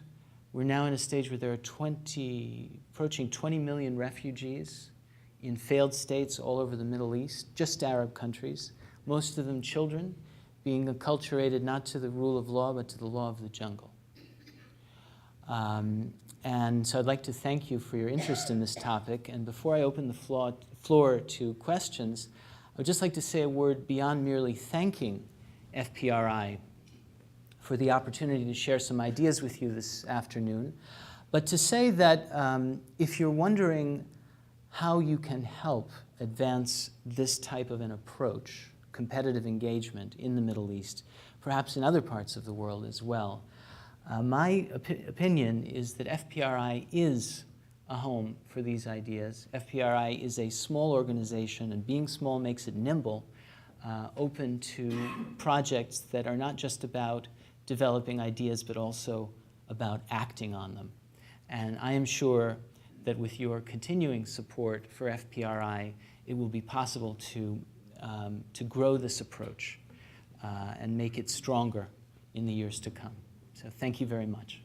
we're now in a stage where there are approaching 20 million refugees in failed states all over the Middle East, just Arab countries, most of them children, being acculturated not to the rule of law, but to the law of the jungle. And so I'd like to thank you for your interest in this topic. And before I open the floor to questions, I would just like to say a word beyond merely thanking FPRI for the opportunity to share some ideas with you this afternoon, but to say that if you're wondering how you can help advance this type of an approach, competitive engagement in the Middle East, perhaps in other parts of the world as well, my opinion is that FPRI is a home for these ideas. FPRI is a small organization, and being small makes it nimble, open to projects that are not just about developing ideas, but also about acting on them. And I am sure that with your continuing support for FPRI, it will be possible to grow this approach and make it stronger in the years to come. So thank you very much.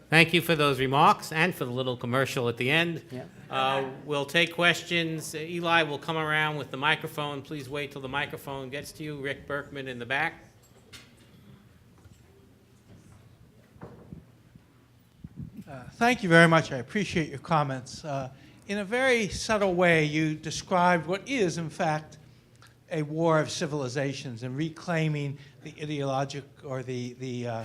Thank you for those remarks and for the little commercial at the end. Yeah. We'll take questions. Eli will come around with the microphone. Please wait till the microphone gets to you. Rick Berkman in the back. Thank you very much. I appreciate your comments. In a very subtle way, you described what is, in fact, a war of civilizations and reclaiming the ideologic or the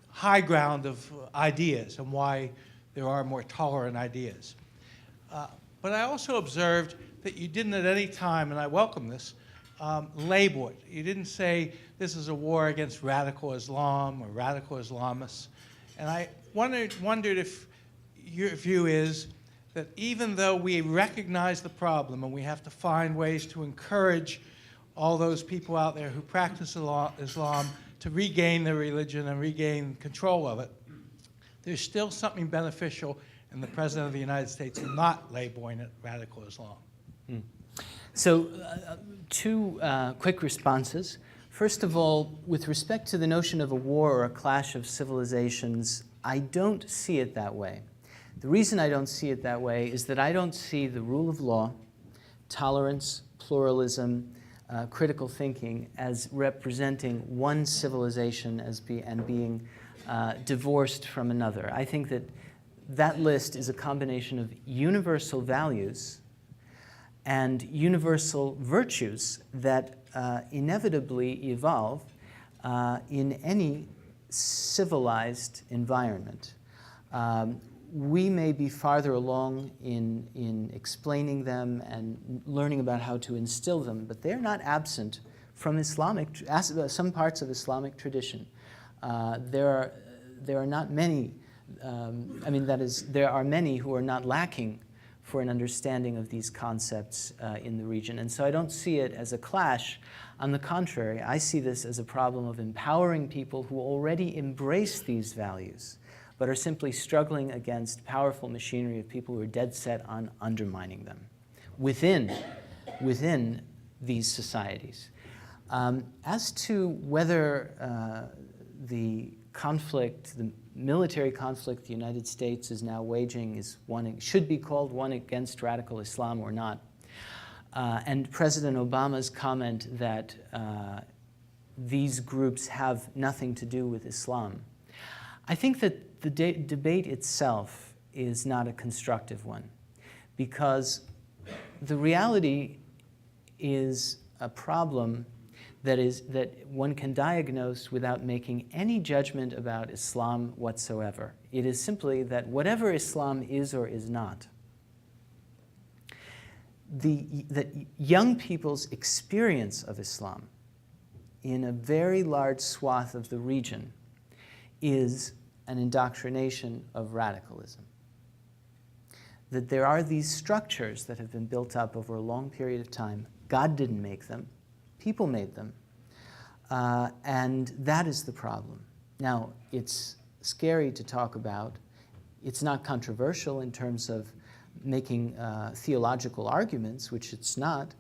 high ground of ideas and why there are more tolerant ideas. But I also observed that you didn't at any time, and I welcome this, label it. You didn't say this is a war against radical Islam or radical Islamists. And I wondered if your view is that even though we recognize the problem and we have to find ways to encourage all those people out there who practice Islam to regain their religion and regain control of it, there's still something beneficial in the President of the United States not labeling it radical Islam. So two quick responses. First of all, with respect to the notion of a war or a clash of civilizations, I don't see it that way. The reason I don't see it that way is that I don't see the rule of law, tolerance, pluralism, critical thinking as representing one civilization and being divorced from another. I think that that list is a combination of universal values and universal virtues that inevitably evolve in any civilized environment. We may be farther along in explaining them and learning about how to instill them, but they're not absent from some parts of Islamic tradition. There are not many, there are many who are not lacking for an understanding of these concepts in the region. And so I don't see it as a clash. On the contrary, I see this as a problem of empowering people who already embrace these values, but are simply struggling against powerful machinery of people who are dead set on undermining them within these societies. As to whether the military conflict the United States is now waging should be called one against radical Islam or not, and President Obama's comment that these groups have nothing to do with Islam, I think that the debate itself is not a constructive one, because the reality is a problem that one can diagnose without making any judgment about Islam whatsoever. It is simply that whatever Islam is or is not, that young people's experience of Islam in a very large swath of the region is an indoctrination of radicalism. That there are these structures that have been built up over a long period of time. God didn't make them. People made them. And that is the problem. Now, it's scary to talk about. It's not controversial in terms of making theological arguments, which it's not,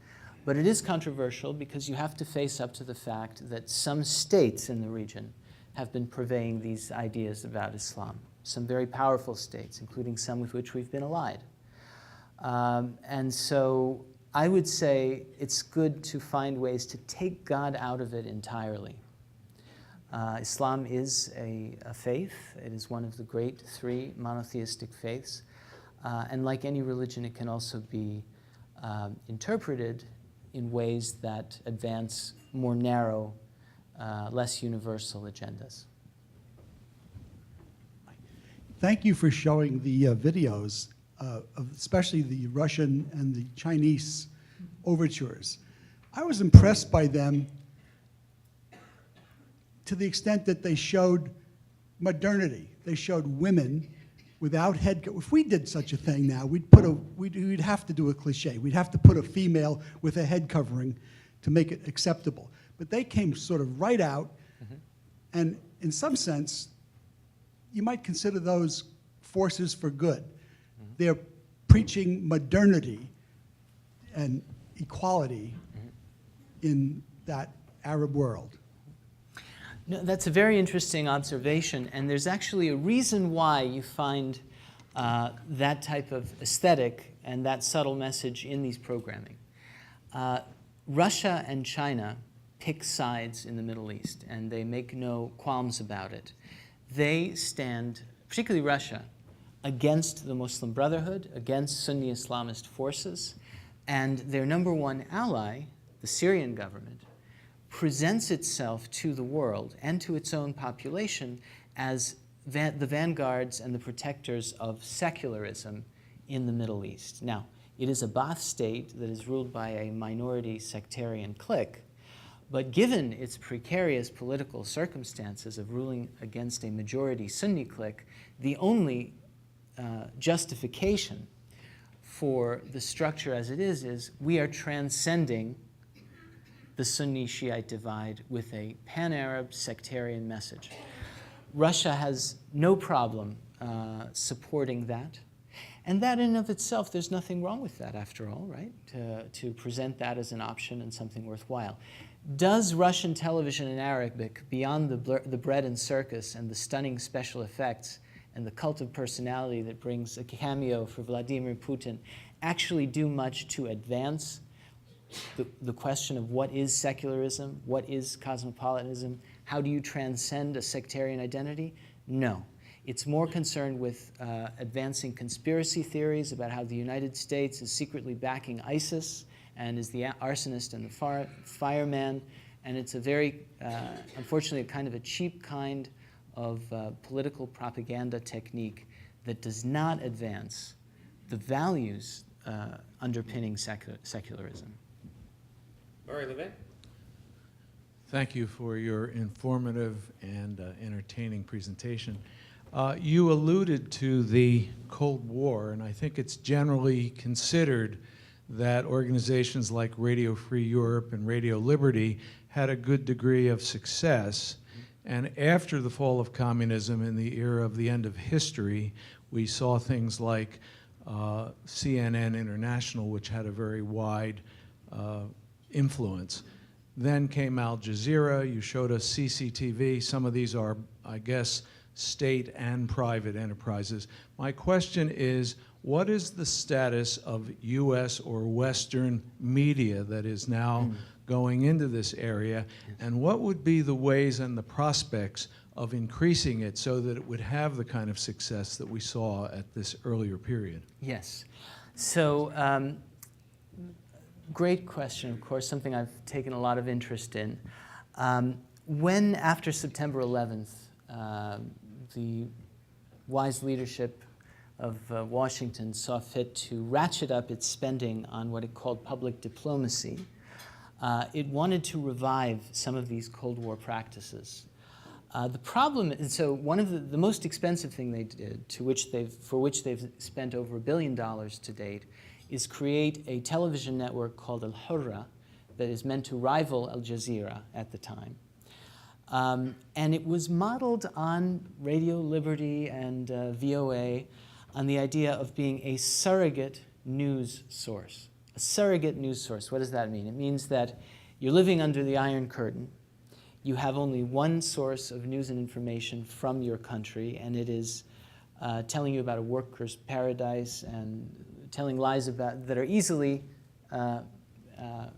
but it is controversial because you have to face up to the fact that some states in the region have been purveying these ideas about Islam. Some very powerful states, including some with which we've been allied. And so I would say it's good to find ways to take God out of it entirely. Islam is a faith. It is one of the great three monotheistic faiths. And like any religion, it can also be interpreted in ways that advance more narrow, less universal agendas. Thank you for showing the videos, especially the Russian and the Chinese overtures. I was impressed by them to the extent that they showed modernity. They showed women without head. If we did such a thing now, we'd have to do a cliche. We'd have to put a female with a head covering to make it acceptable. But they came sort of right out, and in some sense, you might consider those forces for good. They're preaching modernity and equality in that Arab world. No, that's a very interesting observation, and there's actually a reason why you find that type of aesthetic and that subtle message in these programming. Russia and China pick sides in the Middle East, and they make no qualms about it. They stand, particularly Russia, against the Muslim Brotherhood, against Sunni Islamist forces, and their number one ally, the Syrian government, presents itself to the world and to its own population as the vanguards and the protectors of secularism in the Middle East. Now, it is a Ba'ath state that is ruled by a minority sectarian clique, but given its precarious political circumstances of ruling against a majority Sunni clique, the only justification for the structure as it is we are transcending the Sunni-Shiite divide with a pan-Arab sectarian message. Russia has no problem supporting that. And that in and of itself, there's nothing wrong with that after all, right? To present that as an option and something worthwhile. Does Russian television in Arabic, beyond the bread and circus and the stunning special effects and the cult of personality that brings a cameo for Vladimir Putin, actually do much to advance the question of what is secularism, what is cosmopolitanism, how do you transcend a sectarian identity? No. It's more concerned with advancing conspiracy theories about how the United States is secretly backing ISIS and is the arsonist and the fireman, and it's a very, unfortunately, a kind of a cheap kind of political propaganda technique that does not advance the values underpinning secularism. Murray Levin. Thank you for your informative and entertaining presentation. You alluded to the Cold War, and I think it's generally considered that organizations like Radio Free Europe and Radio Liberty had a good degree of success. And after the fall of communism in the era of the end of history, we saw things like CNN International, which had a very wide influence. Then came Al Jazeera, you showed us CCTV. Some of these are, I guess, state and private enterprises. My question is, what is the status of US or Western media that is now going into this area, and what would be the ways and the prospects of increasing it so that it would have the kind of success that we saw at this earlier period? Yes. So, great question, of course, something I've taken a lot of interest in. When, after September 11th, the wise leadership of Washington saw fit to ratchet up its spending on what it called public diplomacy, it wanted to revive some of these Cold War practices. The problem, and so one of the most expensive thing they did, for which they've spent over $1 billion to date, is create a television network called Al Hurra that is meant to rival Al Jazeera at the time. And it was modeled on Radio Liberty and VOA on the idea of being a surrogate news source. A surrogate news source, what does that mean? It means that you're living under the Iron Curtain. You have only one source of news and information from your country, and it is telling you about a worker's paradise and telling lies that are easily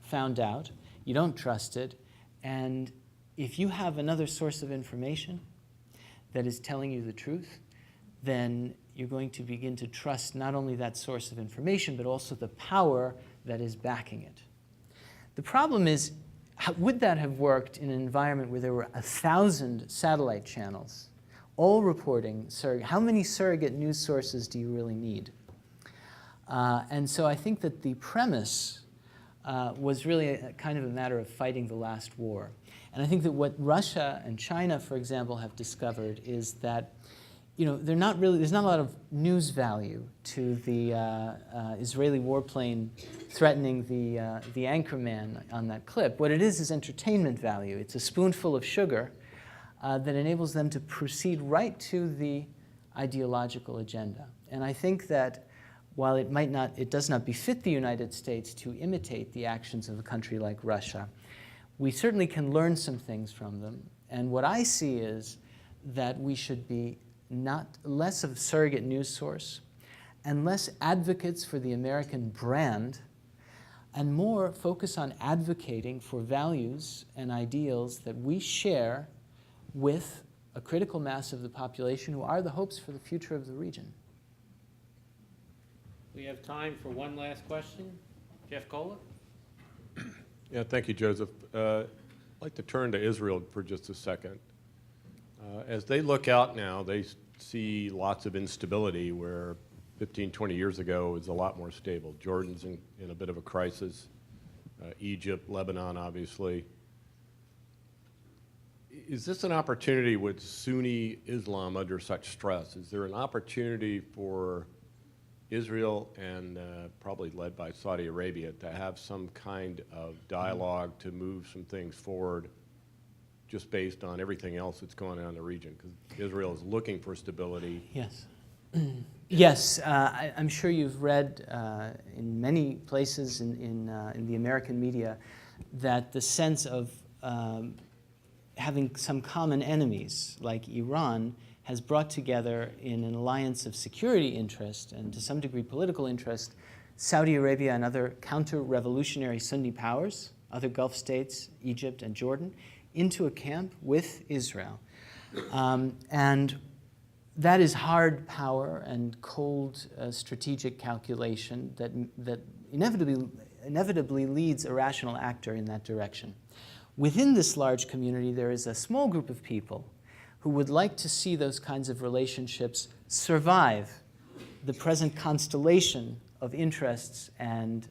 found out. You don't trust it. And if you have another source of information that is telling you the truth, then you're going to begin to trust not only that source of information, but also the power that is backing it. The problem is, would that have worked in an environment where there were 1,000 satellite channels, all reporting, how many surrogate news sources do you really need? And so I think that the premise was really a kind of a matter of fighting the last war. And I think that what Russia and China, for example, have discovered is that there's not a lot of news value to the Israeli warplane threatening the anchorman on that clip. What it is entertainment value. It's a spoonful of sugar that enables them to proceed right to the ideological agenda. And I think that while it does not befit the United States to imitate the actions of a country like Russia, we certainly can learn some things from them. And what I see is that we should be less of a surrogate news source and less advocates for the American brand and more focus on advocating for values and ideals that we share with a critical mass of the population who are the hopes for the future of the region. We have time for one last question. Jeff Kohler? Yeah, thank you, Joseph. I'd like to turn to Israel for just a second. As they look out now, they see lots of instability where 15, 20 years ago it was a lot more stable. Jordan's in a bit of a crisis. Egypt, Lebanon, obviously. Is this an opportunity with Sunni Islam under such stress? Is there an opportunity for Israel and probably led by Saudi Arabia to have some kind of dialogue to move some things forward just based on everything else that's going on in the region? Because Israel is looking for stability. Yes. Yes, I'm sure you've read in many places in the American media that the sense of having some common enemies like Iran has brought together in an alliance of security interest and to some degree political interest Saudi Arabia and other counter-revolutionary Sunni powers, other Gulf states, Egypt and Jordan, into a camp with Israel. And that is hard power and cold strategic calculation that inevitably leads a rational actor in that direction. Within this large community, there is a small group of people who would like to see those kinds of relationships survive the present constellation of interests and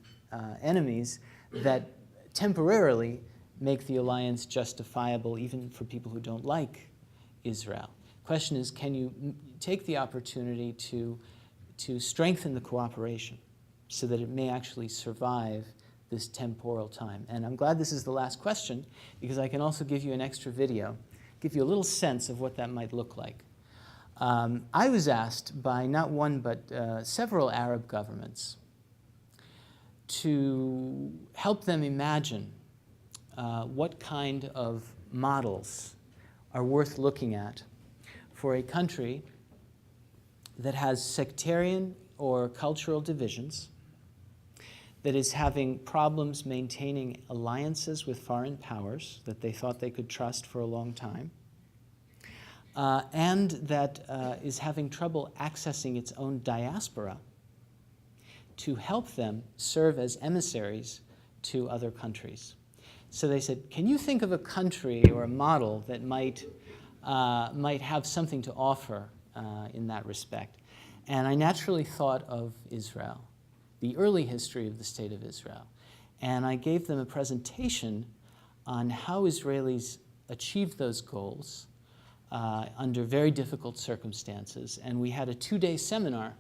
enemies that temporarily make the alliance justifiable even for people who don't like Israel. The question is, can you take the opportunity to strengthen the cooperation so that it may actually survive this temporal time? And I'm glad this is the last question because I can also give you an extra video, give you a little sense of what that might look like. I was asked by not one but several Arab governments to help them imagine what kind of models are worth looking at for a country that has sectarian or cultural divisions, that is having problems maintaining alliances with foreign powers that they thought they could trust for a long time, and that is having trouble accessing its own diaspora to help them serve as emissaries to other countries. So they said, can you think of a country or a model that might have something to offer in that respect? And I naturally thought of Israel, the early history of the State of Israel. And I gave them a presentation on how Israelis achieved those goals under very difficult circumstances. And we had a 2-day seminar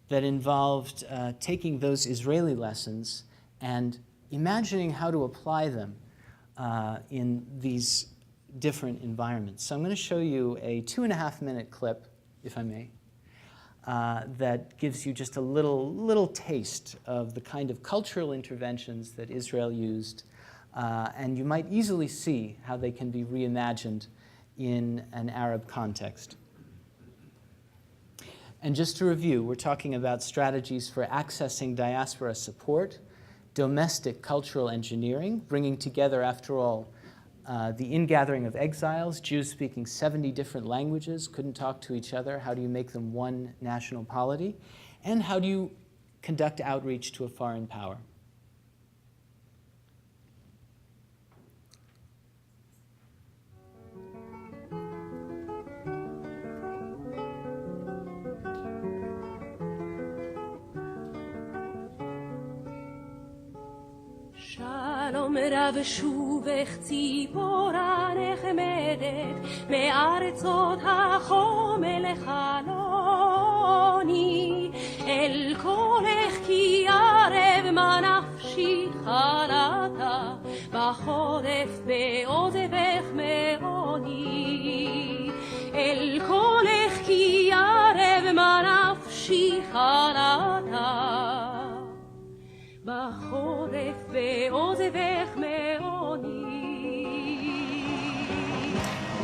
that involved taking those Israeli lessons and imagining how to apply them in these different environments. So I'm going to show you a 2.5-minute clip, if I may, that gives you just a little taste of the kind of cultural interventions that Israel used, and you might easily see how they can be reimagined in an Arab context. And just to review, we're talking about strategies for accessing diaspora support, domestic cultural engineering, bringing together, after all, the ingathering of exiles, Jews speaking 70 different languages, couldn't talk to each other. How do you make them one national polity? And how do you conduct outreach to a foreign power? שלום רב שובך ציפורה נחמדת מארצות החומל חלוני אל קולך כי ערב מה נפשי חלתה בחורף בעוזבך מעוני אל קולך כי ערב מה נפשי חלתה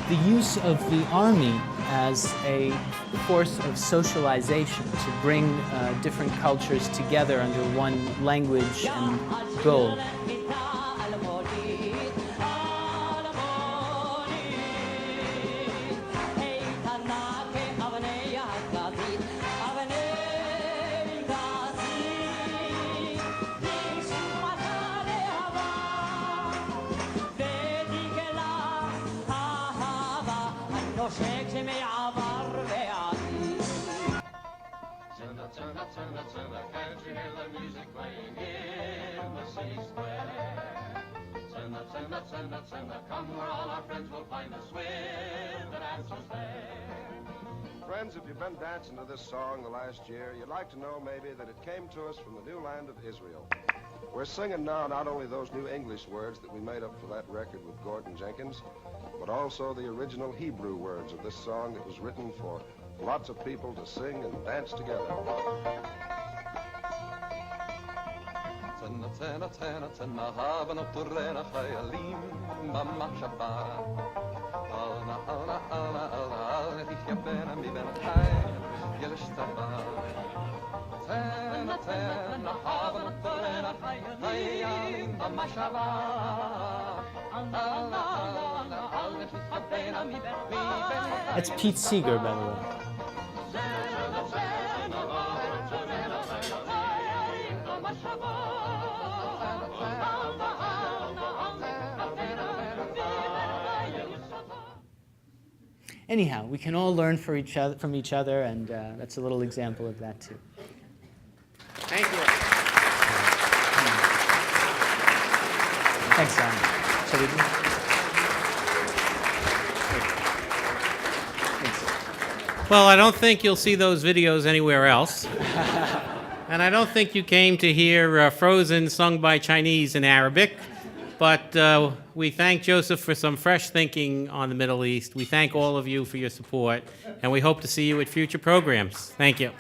The use of the army as a force of socialization to bring different cultures together under one language and goal. Come where all our friends will find us with the dancers there. Friends, if you've been dancing to this song the last year, you'd like to know maybe that it came to us from the new land of Israel. We're singing now not only those new English words that we made up for that record with Gordon Jenkins, but also the original Hebrew words of this song that was written for lots of people to sing and dance together. צנע צנע צנע הבה נטורנה חיילים במחשבה אלנה אלנה אלנה אלנה אלנה תתייבנה מבין החיים ילש צבא צנע צנע הבה נטורנה חיילים במחשבה אלנה אלנה אלנה תתייבנה מבין That's Pete Seeger, by the way. Anyhow, we can all learn from each other, and that's a little example of that too. Thank you. Thanks, Simon. Shall we do? Well, I don't think you'll see those videos anywhere else. And I don't think you came to hear Frozen sung by Chinese in Arabic. But we thank Joseph for some fresh thinking on the Middle East. We thank all of you for your support, and we hope to see you at future programs. Thank you.